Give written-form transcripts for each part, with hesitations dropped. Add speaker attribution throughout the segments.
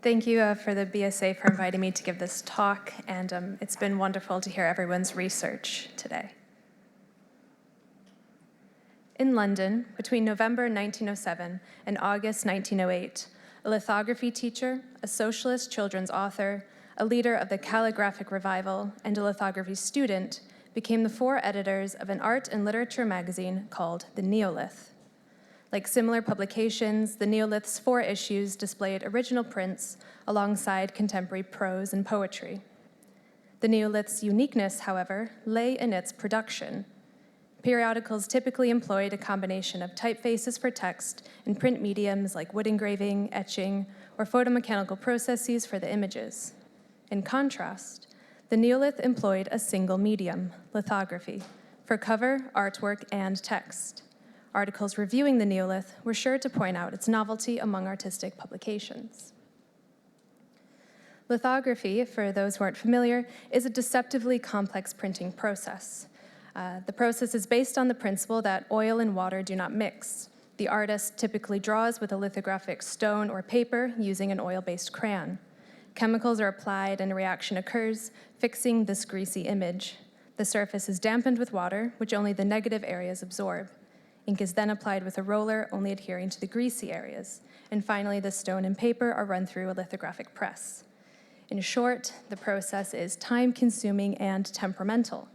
Speaker 1: Thank you for the BSA for inviting me to give this talk, and it's been wonderful to hear everyone's research today. In London, between November 1907 and August 1908, a lithography teacher, a socialist children's author, a leader of the calligraphic revival, and a lithography student became the four editors of an art and literature magazine called the Neolith. Like similar publications, the Neolith's 4 issues displayed original prints alongside contemporary prose and poetry. The Neolith's uniqueness, however, lay in its production. Periodicals typically employed a combination of typefaces for text and print mediums like wood engraving, etching, or photomechanical processes for the images. In contrast, the Neolith employed a single medium, lithography, for cover, artwork, and text. Articles reviewing the Neolith were sure to point out its novelty among artistic publications. Lithography, for those who aren't familiar, is a deceptively complex printing process. The process is based on the principle that oil and water do not mix. The artist typically draws with a lithographic stone or paper using an oil-based crayon. Chemicals are applied and a reaction occurs, fixing this greasy image. The surface is dampened with water, which only the negative areas absorb. Ink is then applied with a roller, only adhering to the greasy areas. And finally, the stone and paper are run through a lithographic press. In short, the process is time-consuming and temperamental.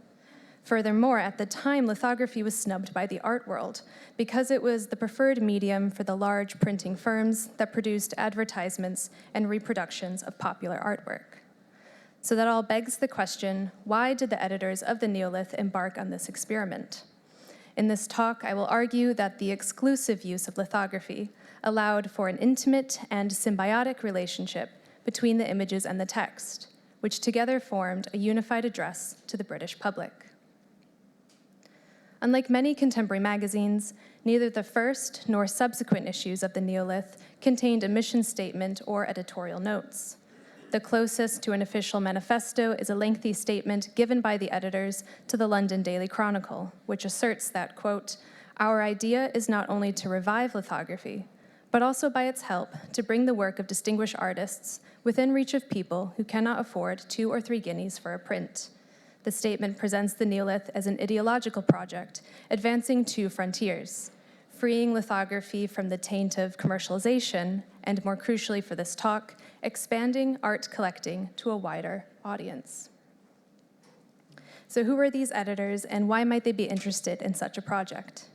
Speaker 1: Furthermore, at the time, lithography was snubbed by the art world because it was the preferred medium for the large printing firms that produced advertisements and reproductions of popular artwork. So that all begs the question, why did the editors of the Neolith embark on this experiment? In this talk, I will argue that the exclusive use of lithography allowed for an intimate and symbiotic relationship between the images and the text, which together formed a unified address to the British public. Unlike many contemporary magazines, neither the first nor subsequent issues of the Neolith contained a mission statement or editorial notes. The closest to an official manifesto is a lengthy statement given by the editors to the London Daily Chronicle, which asserts that, quote, "Our idea is not only to revive lithography, but also by its help to bring the work of distinguished artists within reach of people who cannot afford 2 or 3 guineas for a print." The statement presents the Neolith as an ideological project, advancing 2 frontiers, freeing lithography from the taint of commercialization, and more crucially for this talk, expanding art collecting to a wider audience. So who were these editors, and why might they be interested in such a project?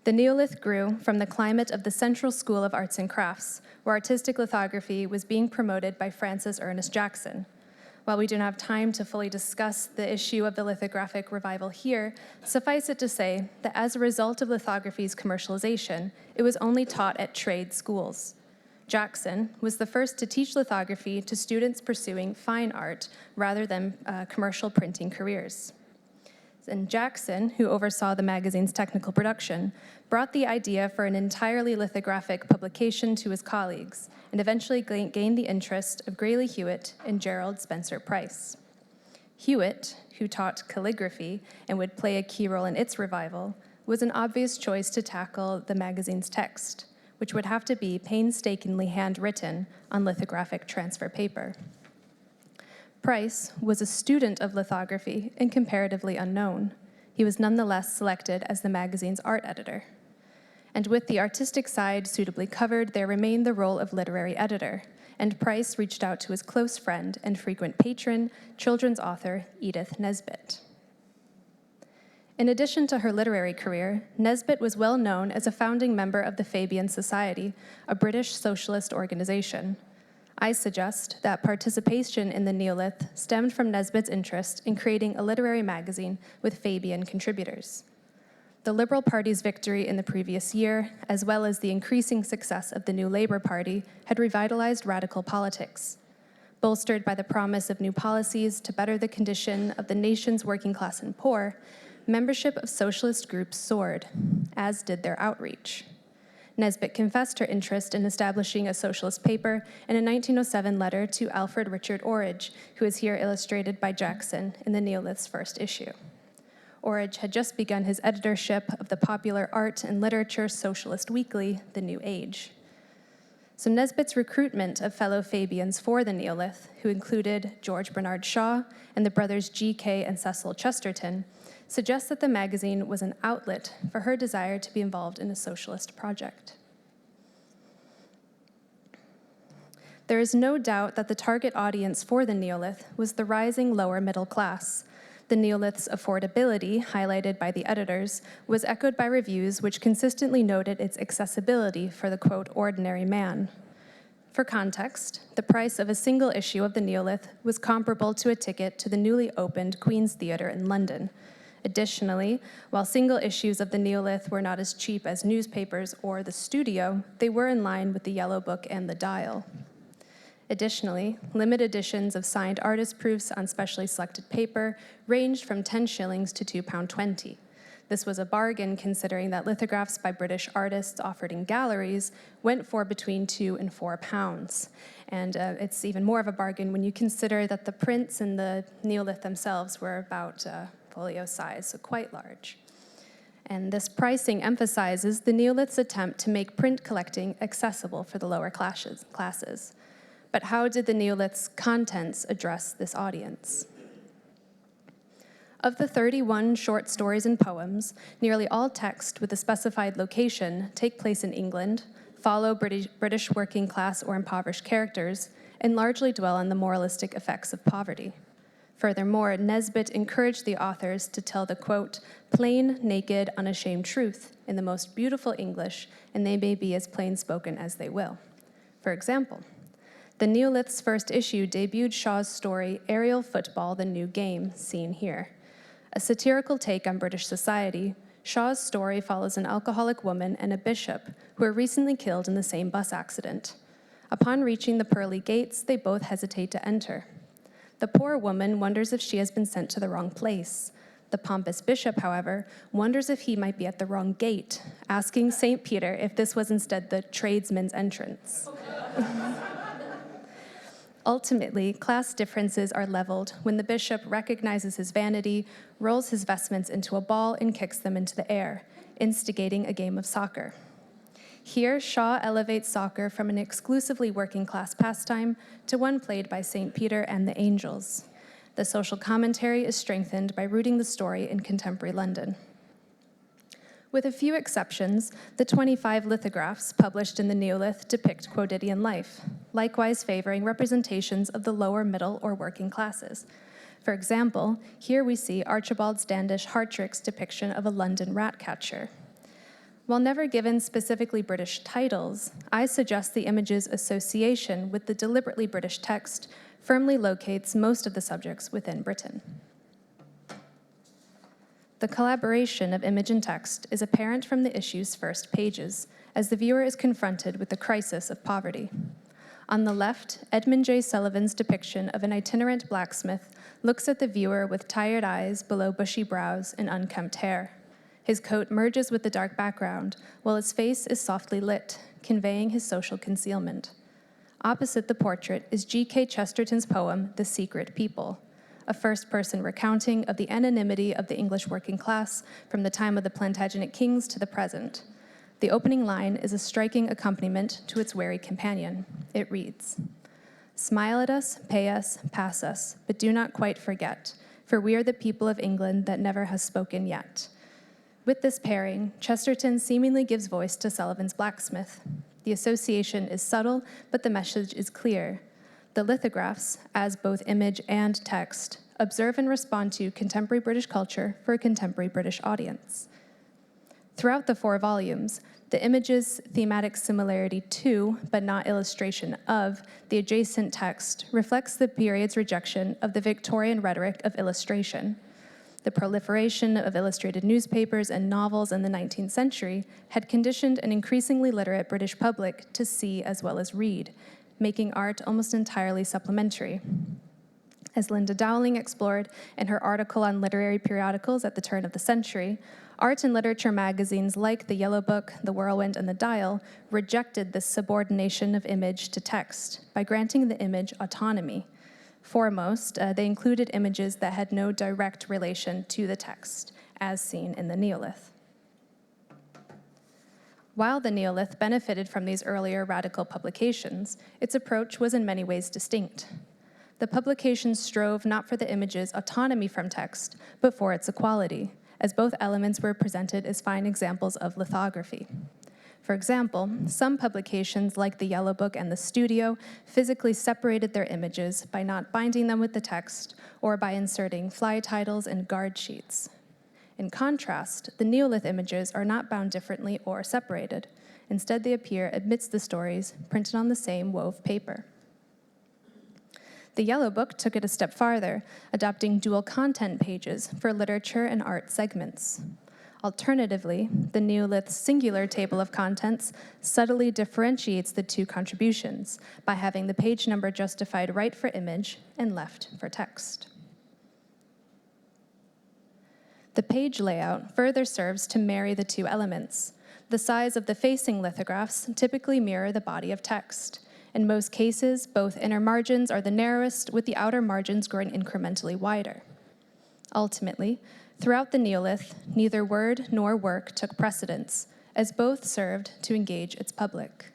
Speaker 1: The Neolith grew from the climate of the Central School of Arts and Crafts, where artistic lithography was being promoted by Francis Ernest Jackson. While we don't have time to fully discuss the issue of the lithographic revival here, suffice it to say that as a result of lithography's commercialization, it was only taught at trade schools. Jackson was the first to teach lithography to students pursuing fine art rather than commercial printing careers. And Jackson, who oversaw the magazine's technical production, brought the idea for an entirely lithographic publication to his colleagues, and eventually gained the interest of Grayley Hewitt and Gerald Spencer Price. Hewitt, who taught calligraphy and would play a key role in its revival, was an obvious choice to tackle the magazine's text, which would have to be painstakingly handwritten on lithographic transfer paper. Price was a student of lithography and comparatively unknown. He was nonetheless selected as the magazine's art editor. And with the artistic side suitably covered, there remained the role of literary editor, and Price reached out to his close friend and frequent patron, children's author Edith Nesbit. In addition to her literary career, Nesbit was well known as a founding member of the Fabian Society, a British socialist organization. I suggest that participation in the Neolith stemmed from Nesbit's interest in creating a literary magazine with Fabian contributors. The Liberal Party's victory in the previous year, as well as the increasing success of the new Labour Party, had revitalized radical politics. Bolstered by the promise of new policies to better the condition of the nation's working class and poor, membership of socialist groups soared, as did their outreach. Nesbit confessed her interest in establishing a socialist paper in a 1907 letter to Alfred Richard Orridge, who is here illustrated by Jackson in the Neolith's first issue. Orridge had just begun his editorship of the popular art and literature socialist weekly, The New Age. So Nesbit's recruitment of fellow Fabians for the Neolith, who included George Bernard Shaw and the brothers G.K. and Cecil Chesterton, suggests that the magazine was an outlet for her desire to be involved in a socialist project. There is no doubt that the target audience for the Neolith was the rising lower middle class. The Neolith's affordability, highlighted by the editors, was echoed by reviews which consistently noted its accessibility for the, quote, ordinary man. For context, the price of a single issue of the Neolith was comparable to a ticket to the newly opened Queen's Theatre in London. Additionally, while single issues of the Neolith were not as cheap as newspapers or the Studio, they were in line with the Yellow Book and the Dial. Additionally, limited editions of signed artist proofs on specially selected paper ranged from 10 shillings to £2.20. This was a bargain considering that lithographs by British artists offered in galleries went for between £2 and £4. And it's even more of a bargain when you consider that the prints in the Neolith themselves were about folio size, so quite large. And this pricing emphasizes the Neolith's attempt to make print collecting accessible for the lower classes. But how did the Neolith's contents address this audience? Of the 31 short stories and poems, nearly all text with a specified location take place in England, follow British working class or impoverished characters, and largely dwell on the moralistic effects of poverty. Furthermore, Nesbit encouraged the authors to tell the, quote, plain, naked, unashamed truth in the most beautiful English, and they may be as plain spoken as they will. For example, the Neolith's first issue debuted Shaw's story, Aerial Football, the New Game, seen here. A satirical take on British society, Shaw's story follows an alcoholic woman and a bishop who were recently killed in the same bus accident. Upon reaching the pearly gates, they both hesitate to enter. The poor woman wonders if she has been sent to the wrong place. The pompous bishop, however, wonders if he might be at the wrong gate, asking St. Peter if this was instead the tradesman's entrance. Ultimately, class differences are leveled when the bishop recognizes his vanity, rolls his vestments into a ball, and kicks them into the air, instigating a game of soccer. Here, Shaw elevates soccer from an exclusively working-class pastime to one played by St. Peter and the angels. The social commentary is strengthened by rooting the story in contemporary London. With a few exceptions, the 25 lithographs published in the Neolith depict quotidian life, likewise favoring representations of the lower middle or working classes. For example, here we see Archibald Standish Hartrick's depiction of a London rat catcher. While never given specifically British titles, I suggest the image's association with the deliberately British text firmly locates most of the subjects within Britain. The collaboration of image and text is apparent from the issue's first pages, as the viewer is confronted with the crisis of poverty. On the left, Edmund J. Sullivan's depiction of an itinerant blacksmith looks at the viewer with tired eyes below bushy brows and unkempt hair. His coat merges with the dark background, while his face is softly lit, conveying his social concealment. Opposite the portrait is G.K. Chesterton's poem, The Secret People, a first-person recounting of the anonymity of the English working class from the time of the Plantagenet kings to the present. The opening line is a striking accompaniment to its wary companion. It reads, "Smile at us, pay us, pass us, but do not quite forget, for we are the people of England that never has spoken yet." With this pairing, Chesterton seemingly gives voice to Sullivan's blacksmith. The association is subtle, but the message is clear. The lithographs, as both image and text, observe and respond to contemporary British culture for a contemporary British audience. Throughout the 4 volumes, the image's thematic similarity to, but not illustration of, the adjacent text reflects the period's rejection of the Victorian rhetoric of illustration. The proliferation of illustrated newspapers and novels in the 19th century had conditioned an increasingly literate British public to see as well as read, making art almost entirely supplementary. As Linda Dowling explored in her article on literary periodicals at the turn of the century, art and literature magazines like the Yellow Book, the Whirlwind, and the Dial rejected this subordination of image to text by granting the image autonomy. Foremost, they included images that had no direct relation to the text, as seen in the Neolith. While the Neolith benefited from these earlier radical publications, its approach was in many ways distinct. The publications strove not for the image's autonomy from text, but for its equality, as both elements were presented as fine examples of lithography. For example, some publications, like the Yellow Book and the Studio, physically separated their images by not binding them with the text or by inserting fly titles and guard sheets. In contrast, the Neolith images are not bound differently or separated. Instead, they appear amidst the stories, printed on the same wove paper. The Yellow Book took it a step farther, adopting dual content pages for literature and art segments. Alternatively, the Neolith's singular table of contents subtly differentiates the two contributions by having the page number justified right for image and left for text. The page layout further serves to marry the two elements. The size of the facing lithographs typically mirror the body of text. In most cases, both inner margins are the narrowest, with the outer margins growing incrementally wider. Ultimately, throughout the Neolith, neither word nor work took precedence, as both served to engage its public.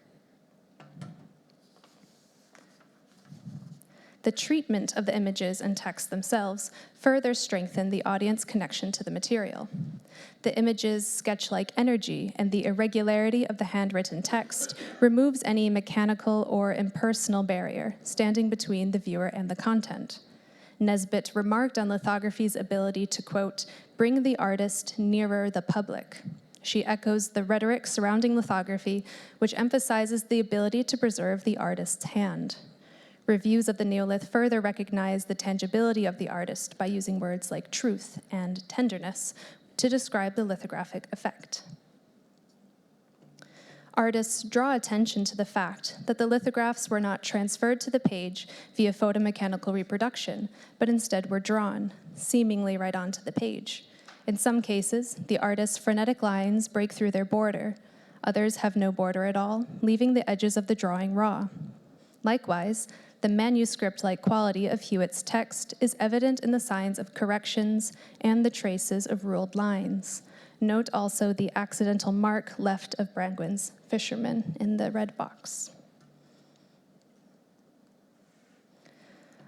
Speaker 1: The treatment of the images and text themselves further strengthened the audience connection to the material. The image's sketch-like energy and the irregularity of the handwritten text removes any mechanical or impersonal barrier standing between the viewer and the content. Nesbitt remarked on lithography's ability to, quote, bring the artist nearer the public. She echoes the rhetoric surrounding lithography, which emphasizes the ability to preserve the artist's hand. Reviews of the Neolith further recognize the tangibility of the artist by using words like truth and tenderness to describe the lithographic effect. Artists draw attention to the fact that the lithographs were not transferred to the page via photomechanical reproduction, but instead were drawn, seemingly right onto the page. In some cases, the artist's frenetic lines break through their border. Others have no border at all, leaving the edges of the drawing raw. Likewise, the manuscript-like quality of Hewitt's text is evident in the signs of corrections and the traces of ruled lines. Note also the accidental mark left of Brangwen's fisherman in the red box.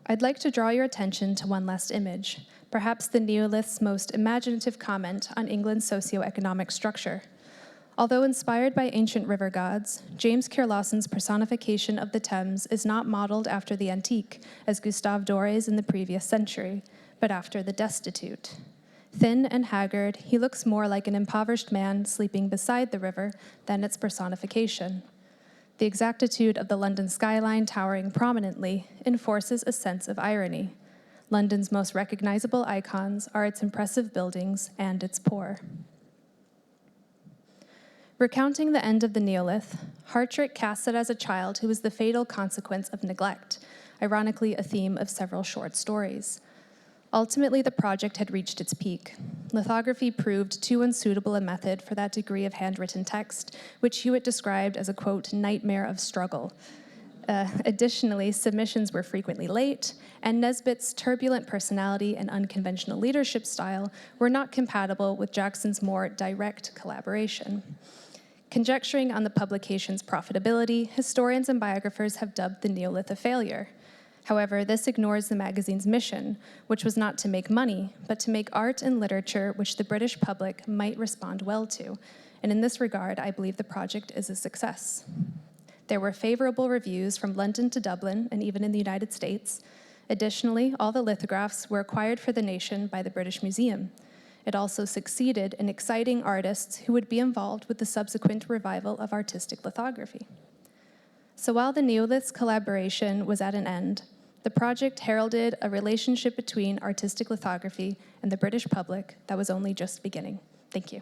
Speaker 1: I'd like to draw your attention to one last image, perhaps the Neolith's most imaginative comment on England's socioeconomic structure. Although inspired by ancient river gods, James Keir-Lawson's personification of the Thames is not modeled after the antique, as Gustave Doré's in the previous century, but after the destitute. Thin and haggard, he looks more like an impoverished man sleeping beside the river than its personification. The exactitude of the London skyline towering prominently enforces a sense of irony. London's most recognizable icons are its impressive buildings and its poor. Recounting the end of the Neolith, Hartrick casts it as a child who was the fatal consequence of neglect, ironically a theme of several short stories. Ultimately, the project had reached its peak. Lithography proved too unsuitable a method for that degree of handwritten text, which Hewitt described as a, quote, nightmare of struggle. Additionally, submissions were frequently late, and Nesbitt's turbulent personality and unconventional leadership style were not compatible with Jackson's more direct collaboration. Conjecturing on the publication's profitability, historians and biographers have dubbed the Neolith a failure. However, this ignores the magazine's mission, which was not to make money, but to make art and literature which the British public might respond well to. And in this regard, I believe the project is a success. There were favorable reviews from London to Dublin, and even in the United States. Additionally, all the lithographs were acquired for the nation by the British Museum. It also succeeded in exciting artists who would be involved with the subsequent revival of artistic lithography. So while the Neolith's collaboration was at an end, the project heralded a relationship between artistic lithography and the British public that was only just beginning. Thank you.